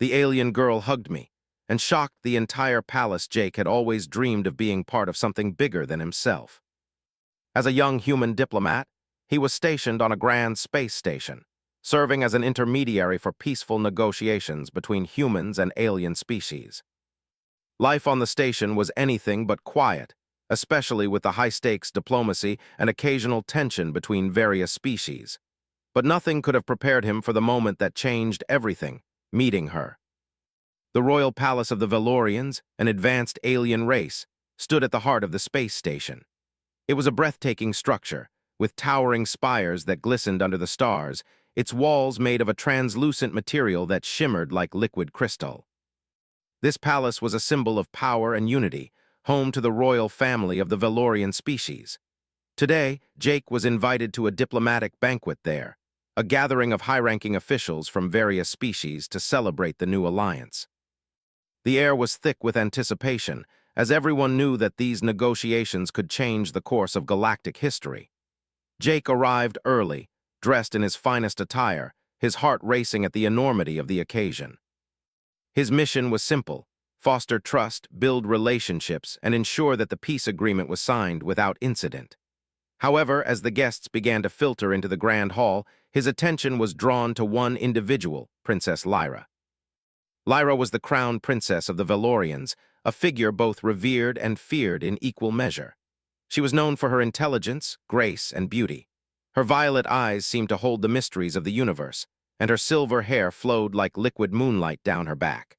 The alien girl hugged me and shocked the entire palace. Jake had always dreamed of being part of something bigger than himself. As a young human diplomat, he was stationed on a grand space station, serving as an intermediary for peaceful negotiations between humans and alien species. Life on the station was anything but quiet, especially with the high-stakes diplomacy and occasional tension between various species. But nothing could have prepared him for the moment that changed everything: meeting her. The royal palace of the Valorians, an advanced alien race, stood at the heart of the space station. It was a breathtaking structure, with towering spires that glistened under the stars, its walls made of a translucent material that shimmered like liquid crystal. This palace was a symbol of power and unity, home to the royal family of the Valorian species. Today, Jake was invited to a diplomatic banquet there, a gathering of high-ranking officials from various species to celebrate the new alliance. The air was thick with anticipation, as everyone knew that these negotiations could change the course of galactic history. Jake arrived early, dressed in his finest attire, his heart racing at the enormity of the occasion. His mission was simple: foster trust, build relationships, and ensure that the peace agreement was signed without incident. However, as the guests began to filter into the grand hall, his attention was drawn to one individual, Princess Lyra. Lyra was the crown princess of the Valorians, a figure both revered and feared in equal measure. She was known for her intelligence, grace, and beauty. Her violet eyes seemed to hold the mysteries of the universe, and her silver hair flowed like liquid moonlight down her back.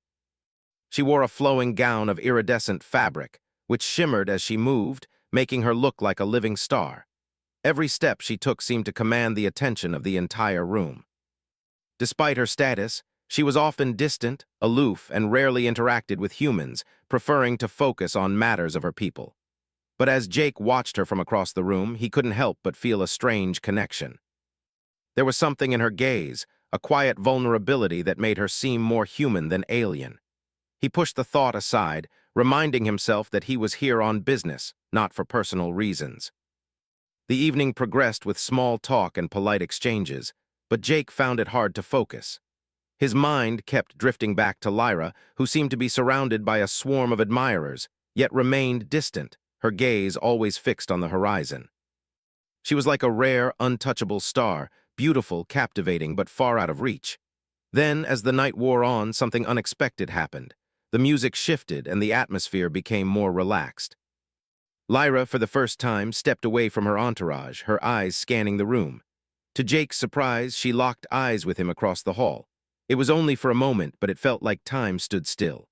She wore a flowing gown of iridescent fabric, which shimmered as she moved, making her look like a living star. Every step she took seemed to command the attention of the entire room. Despite her status, she was often distant, aloof, and rarely interacted with humans, preferring to focus on matters of her people. But as Jake watched her from across the room, he couldn't help but feel a strange connection. There was something in her gaze, a quiet vulnerability that made her seem more human than alien. He pushed the thought aside, reminding himself that he was here on business, not for personal reasons. The evening progressed with small talk and polite exchanges, but Jake found it hard to focus. His mind kept drifting back to Lyra, who seemed to be surrounded by a swarm of admirers, yet remained distant, her gaze always fixed on the horizon. She was like a rare, untouchable star, beautiful, captivating, but far out of reach. Then, as the night wore on, something unexpected happened. The music shifted and the atmosphere became more relaxed. Lyra, for the first time, stepped away from her entourage, her eyes scanning the room. To Jake's surprise, she locked eyes with him across the hall. It was only for a moment, but it felt like time stood still.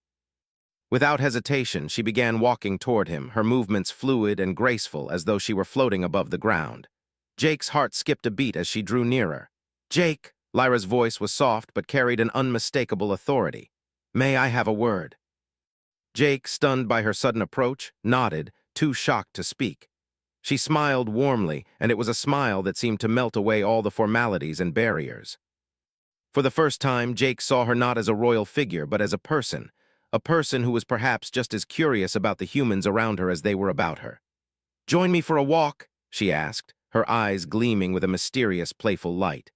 Without hesitation, she began walking toward him, her movements fluid and graceful as though she were floating above the ground. Jake's heart skipped a beat as she drew nearer. "Jake!" Lyra's voice was soft but carried an unmistakable authority. "May I have a word?" Jake, stunned by her sudden approach, nodded, too shocked to speak. She smiled warmly, and it was a smile that seemed to melt away all the formalities and barriers. For the first time, Jake saw her not as a royal figure, but as a person who was perhaps just as curious about the humans around her as they were about her. "Join me for a walk?" she asked, her eyes gleaming with a mysterious, playful light.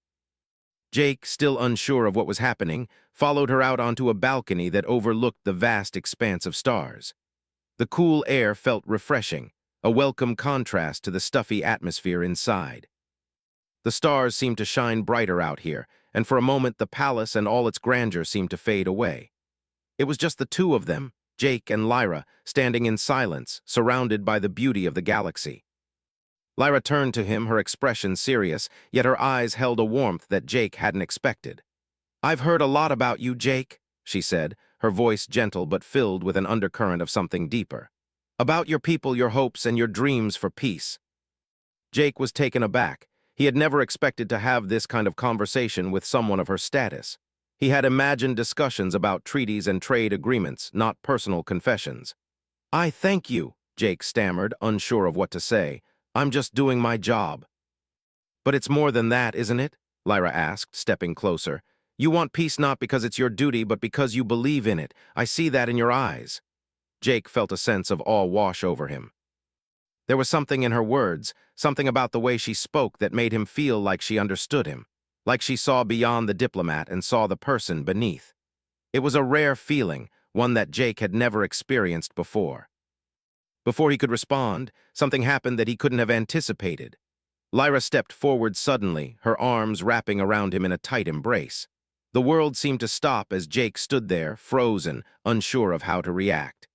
Jake, still unsure of what was happening, followed her out onto a balcony that overlooked the vast expanse of stars. The cool air felt refreshing, a welcome contrast to the stuffy atmosphere inside. The stars seemed to shine brighter out here, and for a moment the palace and all its grandeur seemed to fade away. It was just the two of them, Jake and Lyra, standing in silence, surrounded by the beauty of the galaxy. Lyra turned to him, her expression serious, yet her eyes held a warmth that Jake hadn't expected. "I've heard a lot about you, Jake," she said, her voice gentle but filled with an undercurrent of something deeper. "About your people, your hopes, and your dreams for peace." Jake was taken aback. He had never expected to have this kind of conversation with someone of her status. He had imagined discussions about treaties and trade agreements, not personal confessions. "I thank you," Jake stammered, unsure of what to say. "I'm just doing my job." "But it's more than that, isn't it?" Lyra asked, stepping closer. "You want peace not because it's your duty, but because you believe in it. I see that in your eyes." Jake felt a sense of awe wash over him. There was something in her words, something about the way she spoke that made him feel like she understood him, like she saw beyond the diplomat and saw the person beneath. It was a rare feeling, one that Jake had never experienced before. Before he could respond, something happened that he couldn't have anticipated. Lyra stepped forward suddenly, her arms wrapping around him in a tight embrace. The world seemed to stop as Jake stood there, frozen, unsure of how to react.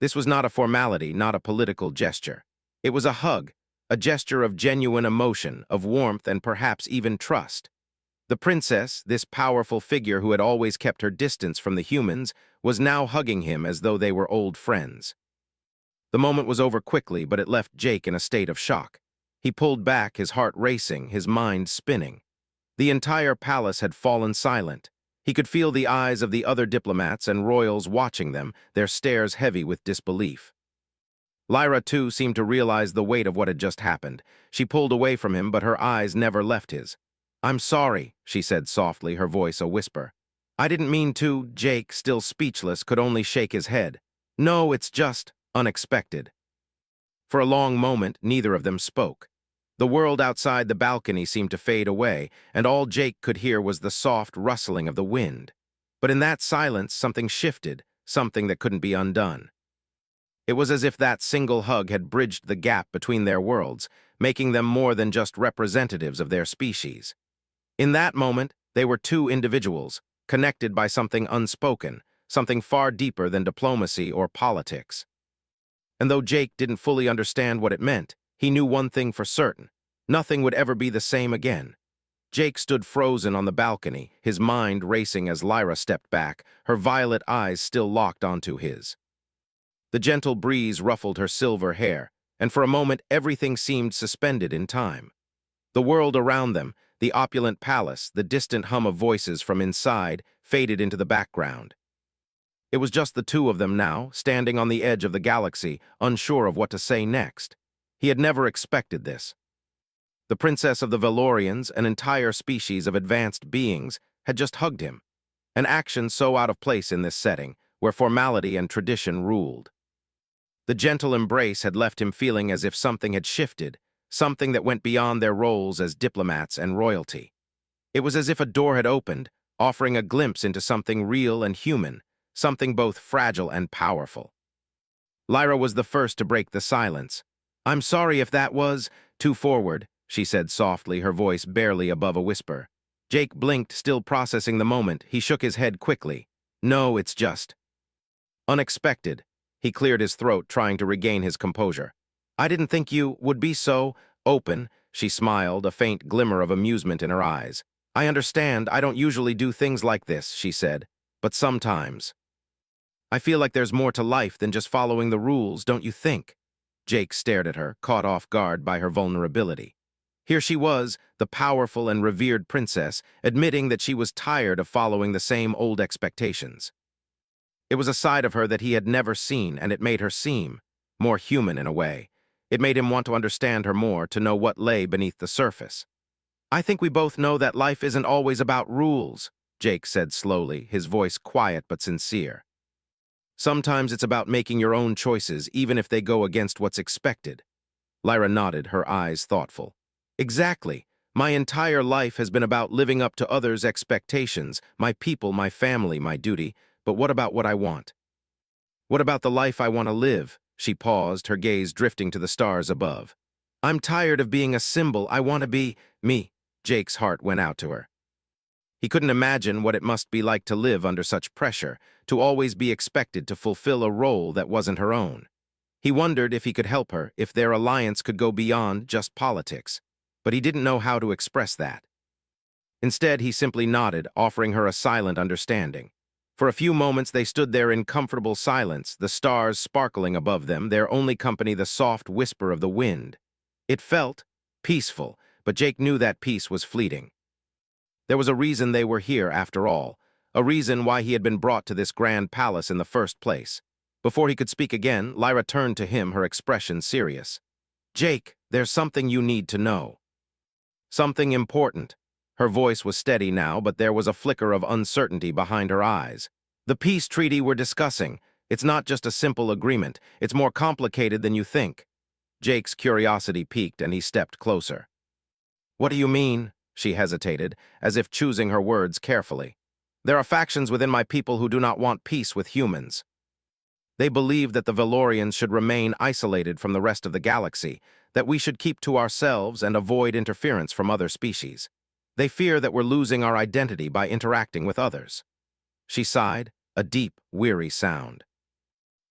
This was not a formality, not a political gesture. It was a hug, a gesture of genuine emotion, of warmth, and perhaps even trust. The princess, this powerful figure who had always kept her distance from the humans, was now hugging him as though they were old friends. The moment was over quickly, but it left Jake in a state of shock. He pulled back, his heart racing, his mind spinning. The entire palace had fallen silent. He could feel the eyes of the other diplomats and royals watching them, their stares heavy with disbelief. Lyra, too, seemed to realize the weight of what had just happened. She pulled away from him, but her eyes never left his. "I'm sorry," she said softly, her voice a whisper. "I didn't mean to." Jake, still speechless, could only shake his head. "No, it's just unexpected." For a long moment, neither of them spoke. The world outside the balcony seemed to fade away, and all Jake could hear was the soft rustling of the wind. But in that silence, something shifted, something that couldn't be undone. It was as if that single hug had bridged the gap between their worlds, making them more than just representatives of their species. In that moment, they were two individuals, connected by something unspoken, something far deeper than diplomacy or politics. And though Jake didn't fully understand what it meant, he knew one thing for certain: nothing would ever be the same again. Jake stood frozen on the balcony, his mind racing as Lyra stepped back, her violet eyes still locked onto his. The gentle breeze ruffled her silver hair, and for a moment everything seemed suspended in time. The world around them, the opulent palace, the distant hum of voices from inside, faded into the background. It was just the two of them now, standing on the edge of the galaxy, unsure of what to say next. He had never expected this. The princess of the Valorians, an entire species of advanced beings, had just hugged him, an action so out of place in this setting, where formality and tradition ruled. The gentle embrace had left him feeling as if something had shifted, something that went beyond their roles as diplomats and royalty. It was as if a door had opened, offering a glimpse into something real and human, something both fragile and powerful. Lyra was the first to break the silence. "I'm sorry if that was too forward," she said softly, her voice barely above a whisper. Jake blinked, still processing the moment. He shook his head quickly. "No, it's just unexpected." He cleared his throat, trying to regain his composure. "I didn't think you would be so open." She smiled, a faint glimmer of amusement in her eyes. "I understand, I don't usually do things like this," she said, "but sometimes I feel like there's more to life than just following the rules, don't you think?" Jake stared at her, caught off guard by her vulnerability. Here she was, the powerful and revered princess, admitting that she was tired of following the same old expectations. It was a side of her that he had never seen, and it made her seem more human in a way. It made him want to understand her more, to know what lay beneath the surface. "I think we both know that life isn't always about rules," Jake said slowly, his voice quiet but sincere. "Sometimes it's about making your own choices, even if they go against what's expected." Lyra nodded, her eyes thoughtful. "Exactly. My entire life has been about living up to others' expectations, my people, my family, my duty. But what about what I want? What about the life I want to live?" She paused, her gaze drifting to the stars above. "I'm tired of being a symbol. I want to be me." Jake's heart went out to her. He couldn't imagine what it must be like to live under such pressure, to always be expected to fulfill a role that wasn't her own. He wondered if he could help her, if their alliance could go beyond just politics. But he didn't know how to express that. Instead, he simply nodded, offering her a silent understanding. For a few moments they stood there in comfortable silence, the stars sparkling above them, their only company the soft whisper of the wind. It felt peaceful, but Jake knew that peace was fleeting. There was a reason they were here, after all, a reason why he had been brought to this grand palace in the first place. Before he could speak again, Lyra turned to him, her expression serious. "Jake, there's something you need to know. Something important." Her voice was steady now, but there was a flicker of uncertainty behind her eyes. "The peace treaty we're discussing, it's not just a simple agreement. It's more complicated than you think." Jake's curiosity piqued, and he stepped closer. "What do you mean?" She hesitated, as if choosing her words carefully. There are factions within my people who do not want peace with humans. They believe that the Valorians should remain isolated from the rest of the galaxy, that we should keep to ourselves and avoid interference from other species. They fear that we're losing our identity by interacting with others. She sighed, a deep, weary sound.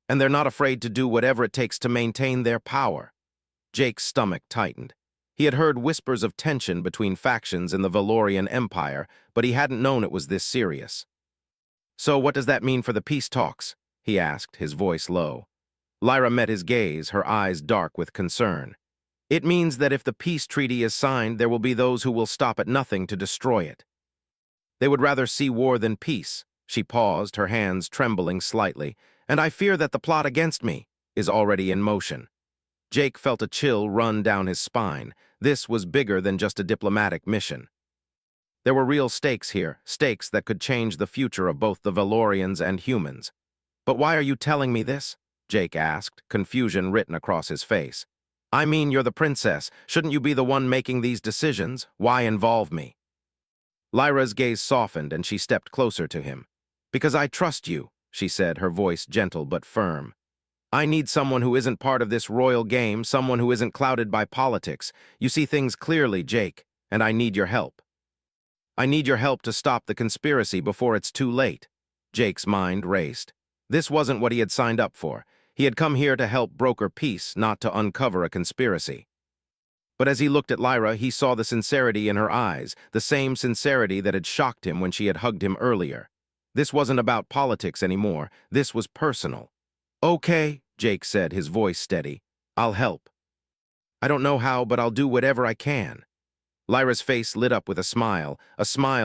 And they're not afraid to do whatever it takes to maintain their power. Jake's stomach tightened. He had heard whispers of tension between factions in the Valorian Empire, but he hadn't known it was this serious. So what does that mean for the peace talks? He asked, his voice low. Lyra met his gaze, her eyes dark with concern. It means that if the peace treaty is signed, there will be those who will stop at nothing to destroy it. They would rather see war than peace. She paused, her hands trembling slightly, and I fear that the plot against me is already in motion. Jake felt a chill run down his spine. This was bigger than just a diplomatic mission. There were real stakes here, stakes that could change the future of both the Valorians and humans. But why are you telling me this? Jake asked, confusion written across his face. I mean, you're the princess. Shouldn't you be the one making these decisions? Why involve me? Lyra's gaze softened and she stepped closer to him. Because I trust you, she said, her voice gentle but firm. I need someone who isn't part of this royal game, someone who isn't clouded by politics. You see things clearly, Jake, and I need your help. I need your help to stop the conspiracy before it's too late. Jake's mind raced. This wasn't what he had signed up for. He had come here to help broker peace, not to uncover a conspiracy. But as he looked at Lyra, he saw the sincerity in her eyes, the same sincerity that had shocked him when she had hugged him earlier. This wasn't about politics anymore. This was personal. Okay, Jake said, his voice steady. I'll help. I don't know how, but I'll do whatever I can. Lyra's face lit up with a smile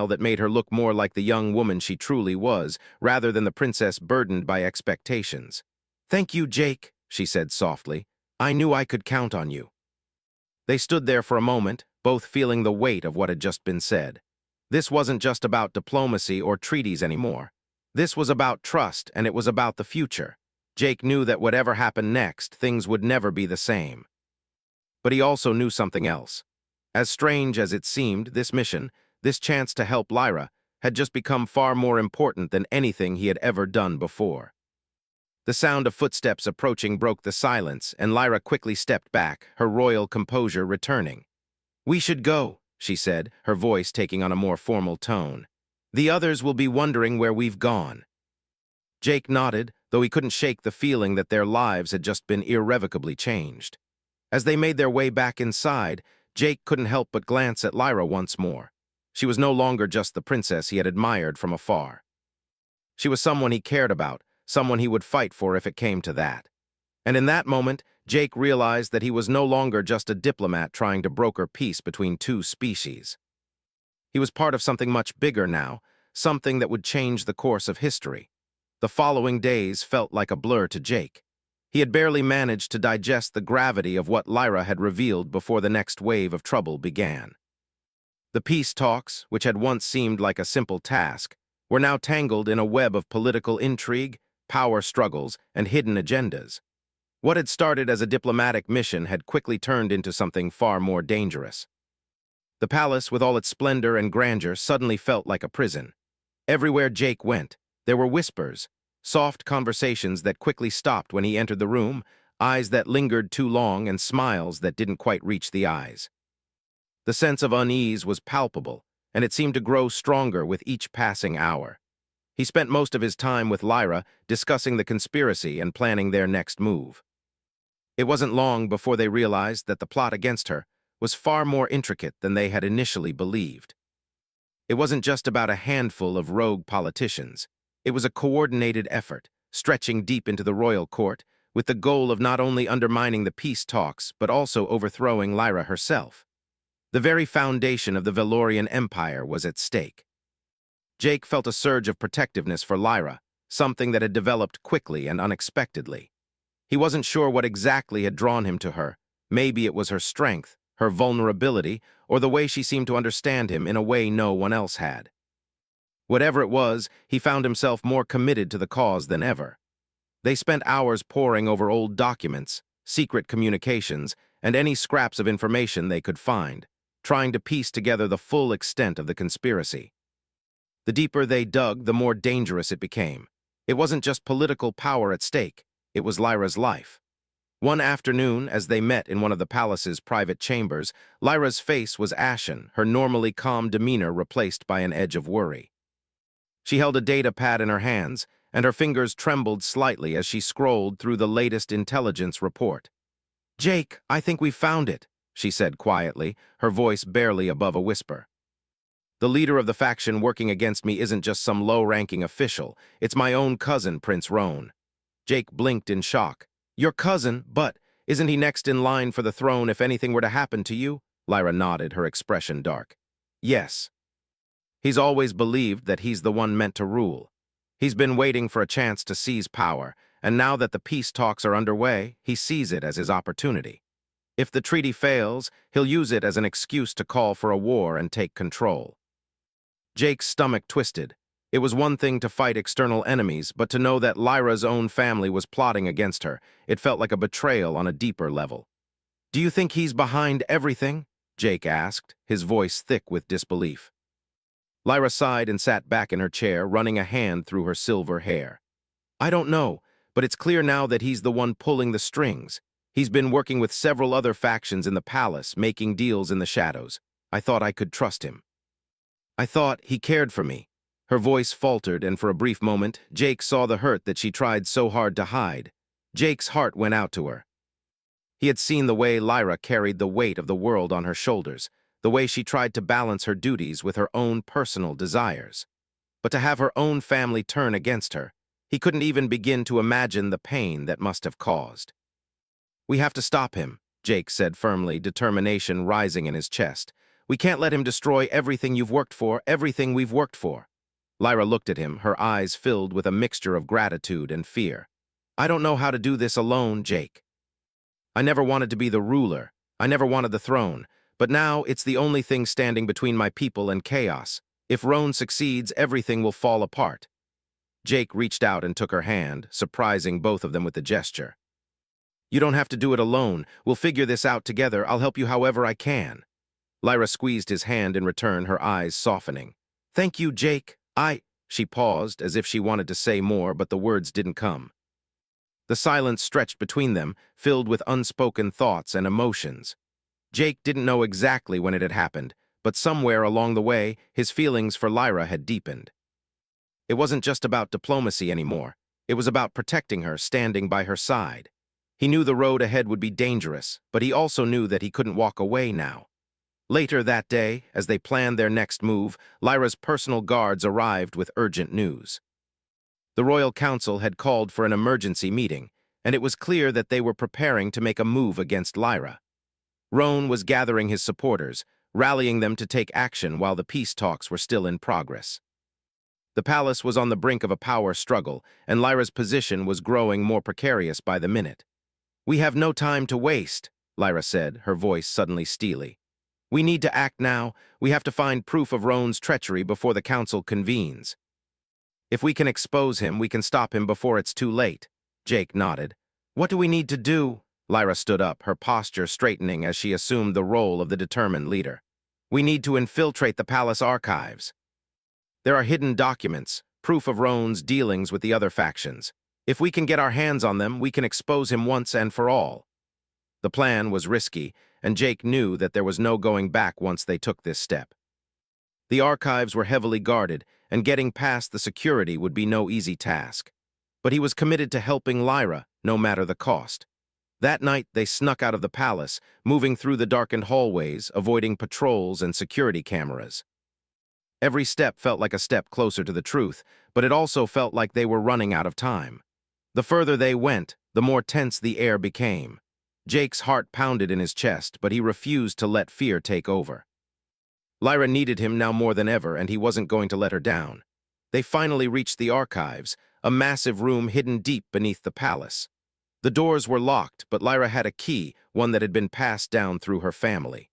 that made her look more like the young woman she truly was, rather than the princess burdened by expectations. Thank you, Jake, she said softly. I knew I could count on you. They stood there for a moment, both feeling the weight of what had just been said. This wasn't just about diplomacy or treaties anymore. This was about trust, and it was about the future. Jake knew that whatever happened next, things would never be the same. But he also knew something else. As strange as it seemed, this mission, this chance to help Lyra, had just become far more important than anything he had ever done before. The sound of footsteps approaching broke the silence, and Lyra quickly stepped back, her royal composure returning. We should go, she said, her voice taking on a more formal tone. The others will be wondering where we've gone. Jake nodded, though he couldn't shake the feeling that their lives had just been irrevocably changed. As they made their way back inside, Jake couldn't help but glance at Lyra once more. She was no longer just the princess he had admired from afar. She was someone he cared about, someone he would fight for if it came to that. And in that moment, Jake realized that he was no longer just a diplomat trying to broker peace between two species. He was part of something much bigger now, something that would change the course of history. The following days felt like a blur to Jake. He had barely managed to digest the gravity of what Lyra had revealed before the next wave of trouble began. The peace talks, which had once seemed like a simple task, were now tangled in a web of political intrigue, power struggles, and hidden agendas. What had started as a diplomatic mission had quickly turned into something far more dangerous. The palace, with all its splendor and grandeur, suddenly felt like a prison. Everywhere Jake went, there were whispers, soft conversations that quickly stopped when he entered the room, eyes that lingered too long and smiles that didn't quite reach the eyes. The sense of unease was palpable, and it seemed to grow stronger with each passing hour. He spent most of his time with Lyra, discussing the conspiracy and planning their next move. It wasn't long before they realized that the plot against her was far more intricate than they had initially believed. It wasn't just about a handful of rogue politicians. It was a coordinated effort, stretching deep into the royal court, with the goal of not only undermining the peace talks, but also overthrowing Lyra herself. The very foundation of the Valorian Empire was at stake. Jake felt a surge of protectiveness for Lyra, something that had developed quickly and unexpectedly. He wasn't sure what exactly had drawn him to her. Maybe it was her strength, her vulnerability, or the way she seemed to understand him in a way no one else had. Whatever it was, he found himself more committed to the cause than ever. They spent hours poring over old documents, secret communications, and any scraps of information they could find, trying to piece together the full extent of the conspiracy. The deeper they dug, the more dangerous it became. It wasn't just political power at stake, it was Lyra's life. One afternoon, as they met in one of the palace's private chambers, Lyra's face was ashen, her normally calm demeanor replaced by an edge of worry. She held a data pad in her hands, and her fingers trembled slightly as she scrolled through the latest intelligence report. "Jake, I think we found it," she said quietly, her voice barely above a whisper. "The leader of the faction working against me isn't just some low-ranking official, it's my own cousin, Prince Roan." Jake blinked in shock. "Your cousin, but isn't he next in line for the throne if anything were to happen to you?" Lyra nodded, her expression dark. "Yes. He's always believed that he's the one meant to rule. He's been waiting for a chance to seize power, and now that the peace talks are underway, he sees it as his opportunity. If the treaty fails, he'll use it as an excuse to call for a war and take control." Jake's stomach twisted. It was one thing to fight external enemies, but to know that Lyra's own family was plotting against her, it felt like a betrayal on a deeper level. "Do you think he's behind everything?" Jake asked, his voice thick with disbelief. Lyra sighed and sat back in her chair, running a hand through her silver hair. "I don't know, but it's clear now that he's the one pulling the strings. He's been working with several other factions in the palace, making deals in the shadows. I thought I could trust him. I thought he cared for me." Her voice faltered, and for a brief moment, Jake saw the hurt that she tried so hard to hide. Jake's heart went out to her. He had seen the way Lyra carried the weight of the world on her shoulders, the way she tried to balance her duties with her own personal desires. But to have her own family turn against her, he couldn't even begin to imagine the pain that must have caused. "We have to stop him," Jake said firmly, determination rising in his chest. "We can't let him destroy everything you've worked for, everything we've worked for." Lyra looked at him, her eyes filled with a mixture of gratitude and fear. "I don't know how to do this alone, Jake. I never wanted to be the ruler. I never wanted the throne. But now it's the only thing standing between my people and chaos. If Roan succeeds, everything will fall apart." Jake reached out and took her hand, surprising both of them with the gesture. "You don't have to do it alone. We'll figure this out together. I'll help you however I can." Lyra squeezed his hand in return, her eyes softening. "Thank you, Jake. She paused, as if she wanted to say more, but the words didn't come. The silence stretched between them, filled with unspoken thoughts and emotions. Jake didn't know exactly when it had happened, but somewhere along the way, his feelings for Lyra had deepened. It wasn't just about diplomacy anymore. It was about protecting her, standing by her side. He knew the road ahead would be dangerous, but he also knew that he couldn't walk away now. Later that day, as they planned their next move, Lyra's personal guards arrived with urgent news. The Royal Council had called for an emergency meeting, and it was clear that they were preparing to make a move against Lyra. Roan was gathering his supporters, rallying them to take action while the peace talks were still in progress. The palace was on the brink of a power struggle, and Lyra's position was growing more precarious by the minute. "We have no time to waste," Lyra said, her voice suddenly steely. "We need to act now. We have to find proof of Roan's treachery before the council convenes. If we can expose him, we can stop him before it's too late." Jake nodded. "What do we need to do?" Lyra stood up, her posture straightening as she assumed the role of the determined leader. "We need to infiltrate the palace archives. There are hidden documents, proof of Roan's dealings with the other factions. If we can get our hands on them, we can expose him once and for all." The plan was risky, and Jake knew that there was no going back once they took this step. The archives were heavily guarded, and getting past the security would be no easy task. But he was committed to helping Lyra, no matter the cost. That night, they snuck out of the palace, moving through the darkened hallways, avoiding patrols and security cameras. Every step felt like a step closer to the truth, but it also felt like they were running out of time. The further they went, the more tense the air became. Jake's heart pounded in his chest, but he refused to let fear take over. Lyra needed him now more than ever, and he wasn't going to let her down. They finally reached the archives, a massive room hidden deep beneath the palace. The doors were locked, but Lyra had a key, one that had been passed down through her family.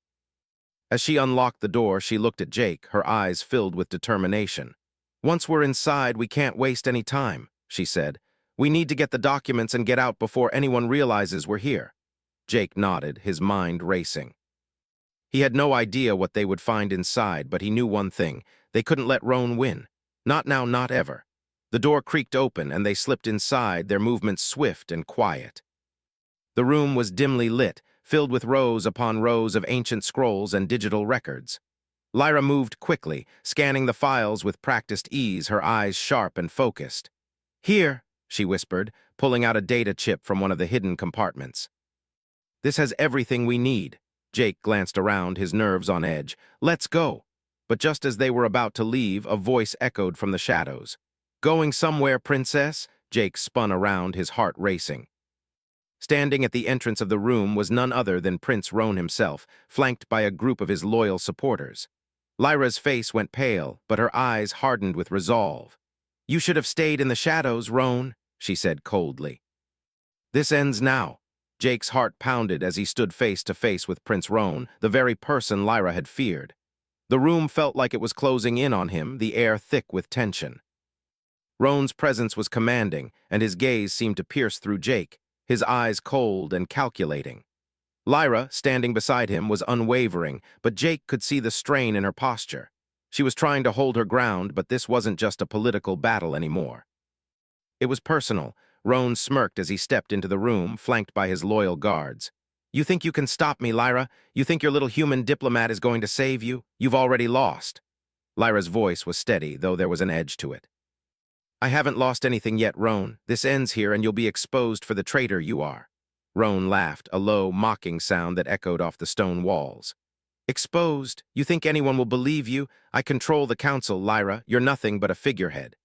As she unlocked the door, she looked at Jake, her eyes filled with determination. "Once we're inside, we can't waste any time," she said. "We need to get the documents and get out before anyone realizes we're here." Jake nodded, his mind racing. He had no idea what they would find inside, but he knew one thing: they couldn't let Roan win. Not now, not ever. The door creaked open and they slipped inside, their movements swift and quiet. The room was dimly lit, filled with rows upon rows of ancient scrolls and digital records. Lyra moved quickly, scanning the files with practiced ease, her eyes sharp and focused. "Here," she whispered, pulling out a data chip from one of the hidden compartments. "This has everything we need." Jake glanced around, his nerves on edge. "Let's go." But just as they were about to leave, a voice echoed from the shadows. "Going somewhere, princess?" Jake spun around, his heart racing. Standing at the entrance of the room was none other than Prince Roan himself, flanked by a group of his loyal supporters. Lyra's face went pale, but her eyes hardened with resolve. "You should have stayed in the shadows, Roan," she said coldly. "This ends now." Jake's heart pounded as he stood face to face with Prince Roan, the very person Lyra had feared. The room felt like it was closing in on him, the air thick with tension. Roan's presence was commanding, and his gaze seemed to pierce through Jake, his eyes cold and calculating. Lyra, standing beside him, was unwavering, but Jake could see the strain in her posture. She was trying to hold her ground, but this wasn't just a political battle anymore. It was personal. Roan smirked as he stepped into the room, flanked by his loyal guards. "You think you can stop me, Lyra? You think your little human diplomat is going to save you? You've already lost." Lyra's voice was steady, though there was an edge to it. "I haven't lost anything yet, Roan. This ends here and you'll be exposed for the traitor you are." Roan laughed, a low, mocking sound that echoed off the stone walls. "Exposed? You think anyone will believe you? I control the council, Lyra. You're nothing but a figurehead.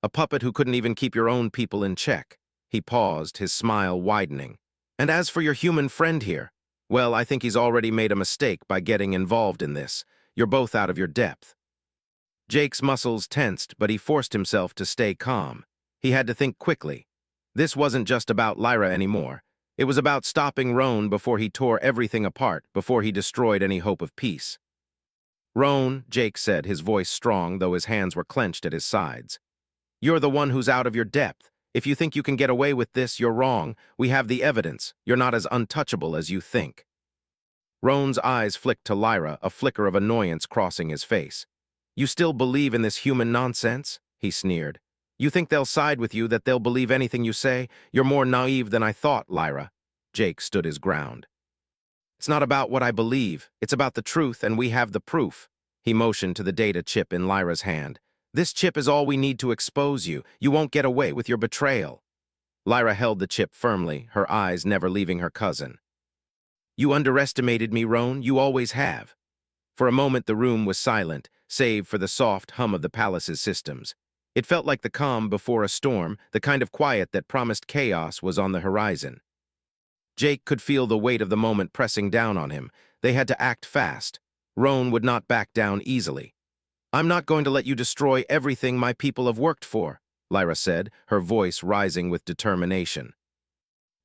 A puppet who couldn't even keep your own people in check." He paused, his smile widening. "And as for your human friend here, well, I think he's already made a mistake by getting involved in this. You're both out of your depth." Jake's muscles tensed, but he forced himself to stay calm. He had to think quickly. This wasn't just about Lyra anymore. It was about stopping Roan before he tore everything apart, before he destroyed any hope of peace. "Roan," Jake said, his voice strong, though his hands were clenched at his sides. "You're the one who's out of your depth. If you think you can get away with this, you're wrong. We have the evidence. You're not as untouchable as you think." Roan's eyes flicked to Lyra, a flicker of annoyance crossing his face. "You still believe in this human nonsense?" he sneered. "You think they'll side with you, that they'll believe anything you say? You're more naive than I thought, Lyra." Jake stood his ground. "It's not about what I believe. It's about the truth, and we have the proof." He motioned to the data chip in Lyra's hand. "This chip is all we need to expose you. You won't get away with your betrayal." Lyra held the chip firmly, her eyes never leaving her cousin. "You underestimated me, Roan. You always have." For a moment the room was silent, save for the soft hum of the palace's systems. It felt like the calm before a storm, the kind of quiet that promised chaos was on the horizon. Jake could feel the weight of the moment pressing down on him. They had to act fast. Roan would not back down easily. "I'm not going to let you destroy everything my people have worked for," Lyra said, her voice rising with determination.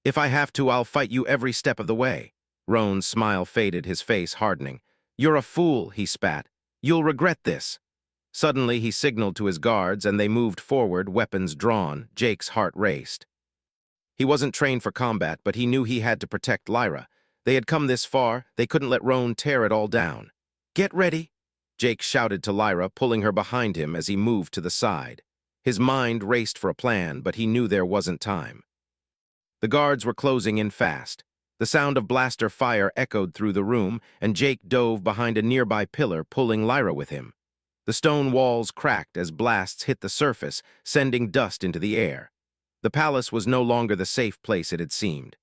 "If I have to, I'll fight you every step of the way." Roan's smile faded, his face hardening. "You're a fool," he spat. "You'll regret this." Suddenly, he signaled to his guards, and they moved forward, weapons drawn. Jake's heart raced. He wasn't trained for combat, but he knew he had to protect Lyra. They had come this far, they couldn't let Roan tear it all down. "Get ready," Jake shouted to Lyra, pulling her behind him as he moved to the side. His mind raced for a plan, but he knew there wasn't time. The guards were closing in fast. The sound of blaster fire echoed through the room, and Jake dove behind a nearby pillar, pulling Lyra with him. The stone walls cracked as blasts hit the surface, sending dust into the air. The palace was no longer the safe place it had seemed.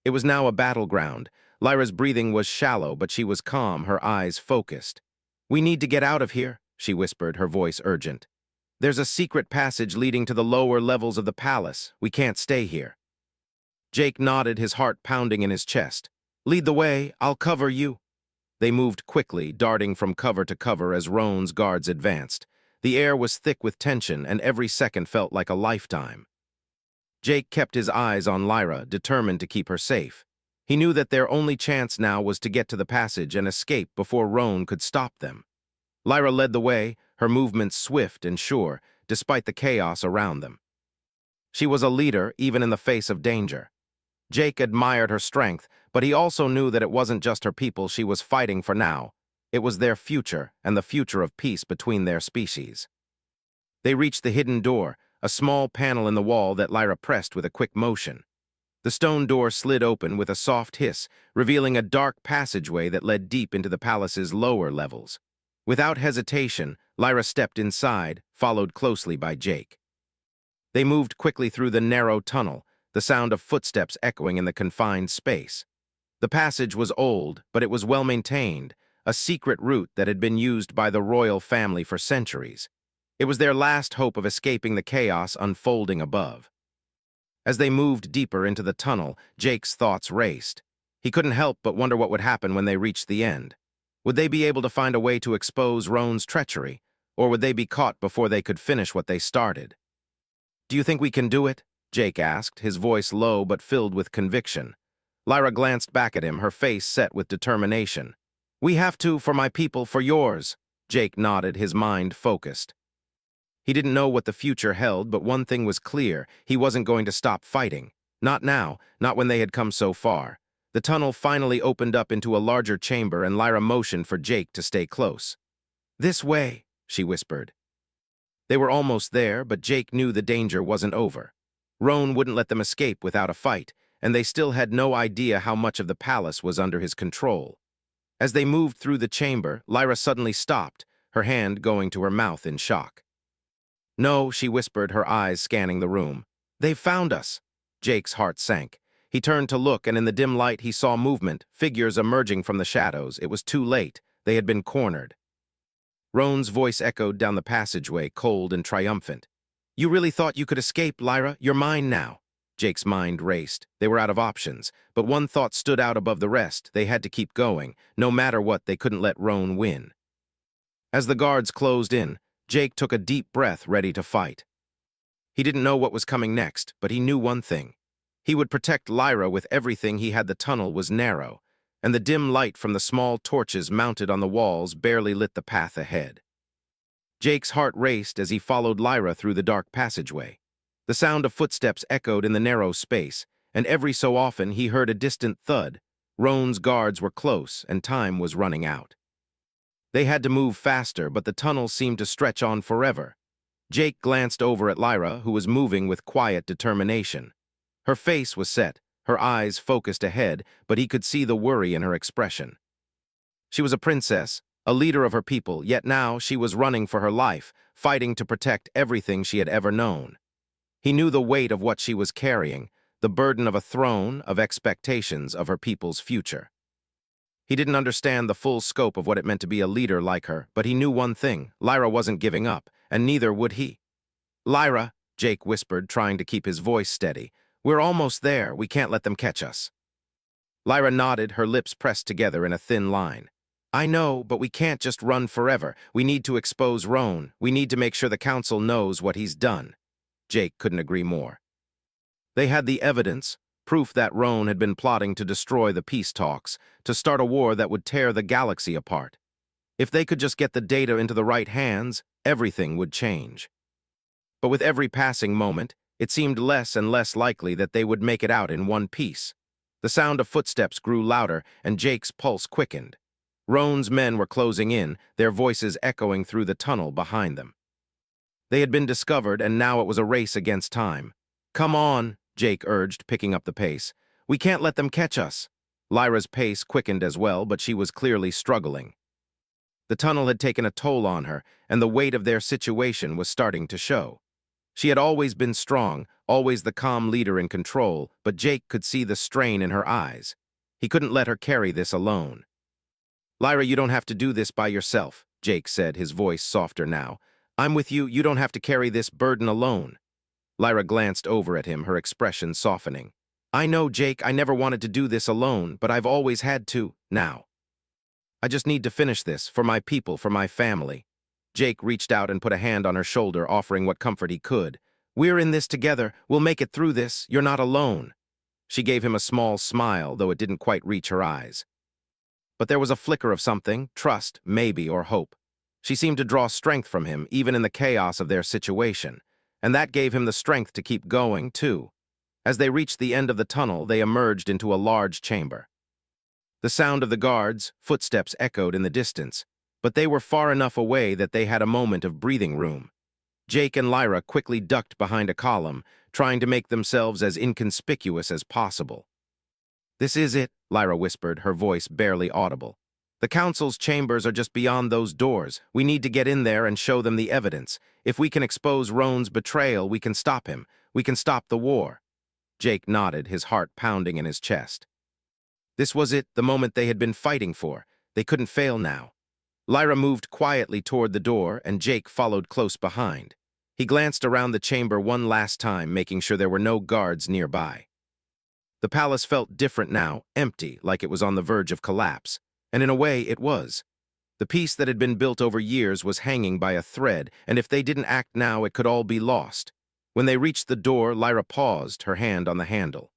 It was now a battleground. Lyra's breathing was shallow, but she was calm, her eyes focused. "We need to get out of here," she whispered, her voice urgent. "There's a secret passage leading to the lower levels of the palace. We can't stay here." Jake nodded, his heart pounding in his chest. "Lead the way, I'll cover you." They moved quickly, darting from cover to cover as Roan's guards advanced. The air was thick with tension, and every second felt like a lifetime. Jake kept his eyes on Lyra, determined to keep her safe. He knew that their only chance now was to get to the passage and escape before Roan could stop them. Lyra led the way, her movements swift and sure, despite the chaos around them. She was a leader, even in the face of danger. Jake admired her strength, but he also knew that it wasn't just her people she was fighting for now. It was their future, and the future of peace between their species. They reached the hidden door, a small panel in the wall that Lyra pressed with a quick motion. The stone door slid open with a soft hiss, revealing a dark passageway that led deep into the palace's lower levels. Without hesitation, Lyra stepped inside, followed closely by Jake. They moved quickly through the narrow tunnel, the sound of footsteps echoing in the confined space. The passage was old, but it was well maintained, a secret route that had been used by the royal family for centuries. It was their last hope of escaping the chaos unfolding above. As they moved deeper into the tunnel, Jake's thoughts raced. He couldn't help but wonder what would happen when they reached the end. Would they be able to find a way to expose Roan's treachery, or would they be caught before they could finish what they started? "Do you think we can do it?" Jake asked, his voice low but filled with conviction. Lyra glanced back at him, her face set with determination. "We have to, for my people, for yours." Jake nodded, his mind focused. He didn't know what the future held, but one thing was clear: he wasn't going to stop fighting. Not now, not when they had come so far. The tunnel finally opened up into a larger chamber, and Lyra motioned for Jake to stay close. "This way," she whispered. They were almost there, but Jake knew the danger wasn't over. Roan wouldn't let them escape without a fight, and they still had no idea how much of the palace was under his control. As they moved through the chamber, Lyra suddenly stopped, her hand going to her mouth in shock. "No," she whispered, her eyes scanning the room. "They've found us." Jake's heart sank. He turned to look, and in the dim light he saw movement, figures emerging from the shadows. It was too late. They had been cornered. Roan's voice echoed down the passageway, cold and triumphant. "You really thought you could escape, Lyra? You're mine now." Jake's mind raced. They were out of options, but one thought stood out above the rest. They had to keep going. No matter what, they couldn't let Roan win. As the guards closed in, Jake took a deep breath, ready to fight. He didn't know what was coming next, but he knew one thing. He would protect Lyra with everything he had. The tunnel was narrow, and the dim light from the small torches mounted on the walls barely lit the path ahead. Jake's heart raced as he followed Lyra through the dark passageway. The sound of footsteps echoed in the narrow space, and every so often he heard a distant thud. Roan's guards were close, and time was running out. They had to move faster, but the tunnel seemed to stretch on forever. Jake glanced over at Lyra, who was moving with quiet determination. Her face was set, her eyes focused ahead, but he could see the worry in her expression. She was a princess, a leader of her people, yet now she was running for her life, fighting to protect everything she had ever known. He knew the weight of what she was carrying, the burden of a throne, of expectations, of her people's future. He didn't understand the full scope of what it meant to be a leader like her, but he knew one thing: Lyra wasn't giving up, and neither would he. "Lyra," Jake whispered, trying to keep his voice steady, "we're almost there. We can't let them catch us." Lyra nodded, her lips pressed together in a thin line. "I know, but we can't just run forever. We need to expose Roan. We need to make sure the council knows what he's done." Jake couldn't agree more. They had the evidence, proof that Roan had been plotting to destroy the peace talks, to start a war that would tear the galaxy apart. If they could just get the data into the right hands, everything would change. But with every passing moment, it seemed less and less likely that they would make it out in one piece. The sound of footsteps grew louder, and Jake's pulse quickened. Roan's men were closing in, their voices echoing through the tunnel behind them. They had been discovered, and now it was a race against time. "Come on," Jake urged, picking up the pace. "We can't let them catch us." Lyra's pace quickened as well, but she was clearly struggling. The tunnel had taken a toll on her, and the weight of their situation was starting to show. She had always been strong, always the calm leader in control, but Jake could see the strain in her eyes. He couldn't let her carry this alone. "Lyra, you don't have to do this by yourself," Jake said, his voice softer now. "I'm with you. You don't have to carry this burden alone." Lyra glanced over at him, her expression softening. "I know, Jake, I never wanted to do this alone, but I've always had to, now. I just need to finish this, for my people, for my family." Jake reached out and put a hand on her shoulder, offering what comfort he could. "We're in this together. We'll make it through this. You're not alone." She gave him a small smile, though it didn't quite reach her eyes. But there was a flicker of something, trust, maybe, or hope. She seemed to draw strength from him, even in the chaos of their situation. And that gave him the strength to keep going, too. As they reached the end of the tunnel, they emerged into a large chamber. The sound of the guards' footsteps echoed in the distance, but they were far enough away that they had a moment of breathing room. Jake and Lyra quickly ducked behind a column, trying to make themselves as inconspicuous as possible. "This is it," Lyra whispered, her voice barely audible. "The council's chambers are just beyond those doors. We need to get in there and show them the evidence. If we can expose Roan's betrayal, we can stop him. We can stop the war." Jake nodded, his heart pounding in his chest. This was it, the moment they had been fighting for. They couldn't fail now. Lyra moved quietly toward the door, and Jake followed close behind. He glanced around the chamber one last time, making sure there were no guards nearby. The palace felt different now, empty, like it was on the verge of collapse. And in a way, it was. The peace that had been built over years was hanging by a thread, and if they didn't act now, it could all be lost. When they reached the door, Lyra paused, her hand on the handle.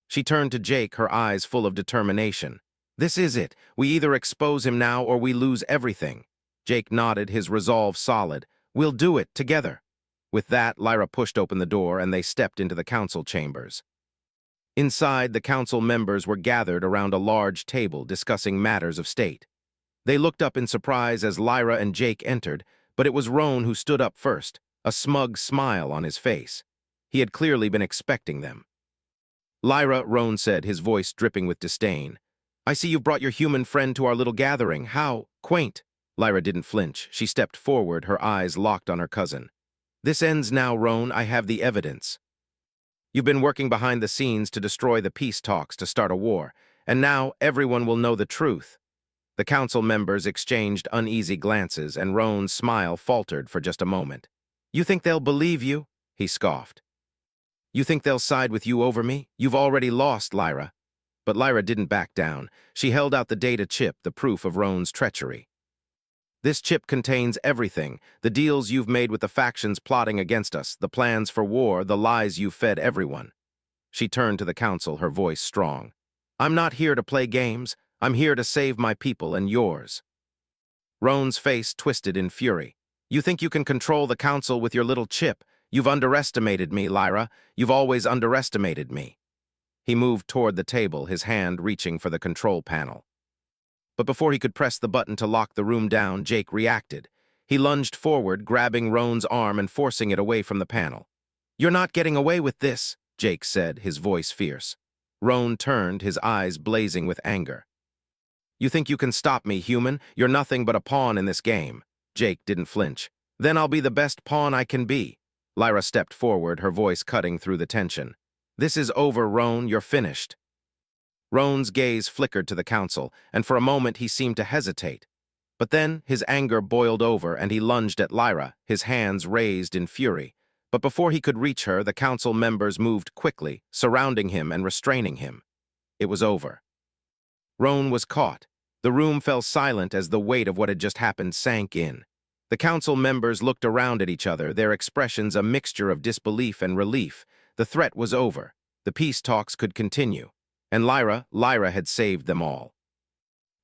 She turned to Jake, her eyes full of determination. "This is it. We either expose him now or we lose everything." Jake nodded, his resolve solid. "We'll do it, together." With that, Lyra pushed open the door and they stepped into the council chambers. Inside, the council members were gathered around a large table discussing matters of state. They looked up in surprise as Lyra and Jake entered, but it was Roan who stood up first, a smug smile on his face. He had clearly been expecting them. "Lyra," Roan said, his voice dripping with disdain, "I see you've brought your human friend to our little gathering. How quaint." Lyra didn't flinch. She stepped forward, her eyes locked on her cousin. "This ends now, Roan. I have the evidence. You've been working behind the scenes to destroy the peace talks to start a war, and now everyone will know the truth." The council members exchanged uneasy glances, and Roan's smile faltered for just a moment. "You think they'll believe you?" he scoffed. "You think they'll side with you over me? You've already lost, Lyra." But Lyra didn't back down. She held out the data chip, the proof of Roan's treachery. "This chip contains everything, the deals you've made with the factions plotting against us, the plans for war, the lies you've fed everyone." She turned to the council, her voice strong. "I'm not here to play games. I'm here to save my people and yours." Roan's face twisted in fury. "You think you can control the council with your little chip? You've underestimated me, Lyra. You've always underestimated me." He moved toward the table, his hand reaching for the control panel. But before he could press the button to lock the room down, Jake reacted. He lunged forward, grabbing Roan's arm and forcing it away from the panel. "You're not getting away with this," Jake said, his voice fierce. Roan turned, his eyes blazing with anger. "You think you can stop me, human? You're nothing but a pawn in this game." Jake didn't flinch. "Then I'll be the best pawn I can be." Lyra stepped forward, her voice cutting through the tension. "This is over, Roan. You're finished." Roan's gaze flickered to the council, and for a moment he seemed to hesitate. But then his anger boiled over and he lunged at Lyra, his hands raised in fury. But before he could reach her, the council members moved quickly, surrounding him and restraining him. It was over. Roan was caught. The room fell silent as the weight of what had just happened sank in. The council members looked around at each other, their expressions a mixture of disbelief and relief. The threat was over. The peace talks could continue. And Lyra had saved them all.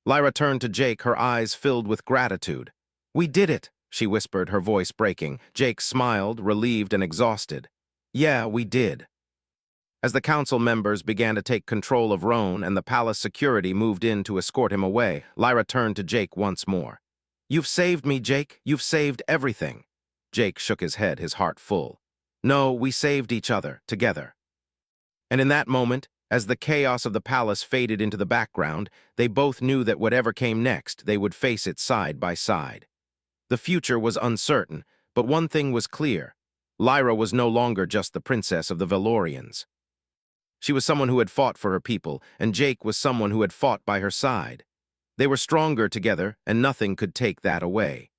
Lyra turned to Jake, her eyes filled with gratitude. "We did it," she whispered, her voice breaking. Jake smiled, relieved and exhausted. "Yeah, we did." As the council members began to take control of Roan and the palace security moved in to escort him away, Lyra turned to Jake once more. "You've saved me, Jake. You've saved everything." Jake shook his head, his heart full. "No, we saved each other, together." And in that moment, as the chaos of the palace faded into the background, they both knew that whatever came next, they would face it side by side. The future was uncertain, but one thing was clear. Lyra was no longer just the princess of the Valorians. She was someone who had fought for her people, and Jake was someone who had fought by her side. They were stronger together, and nothing could take that away.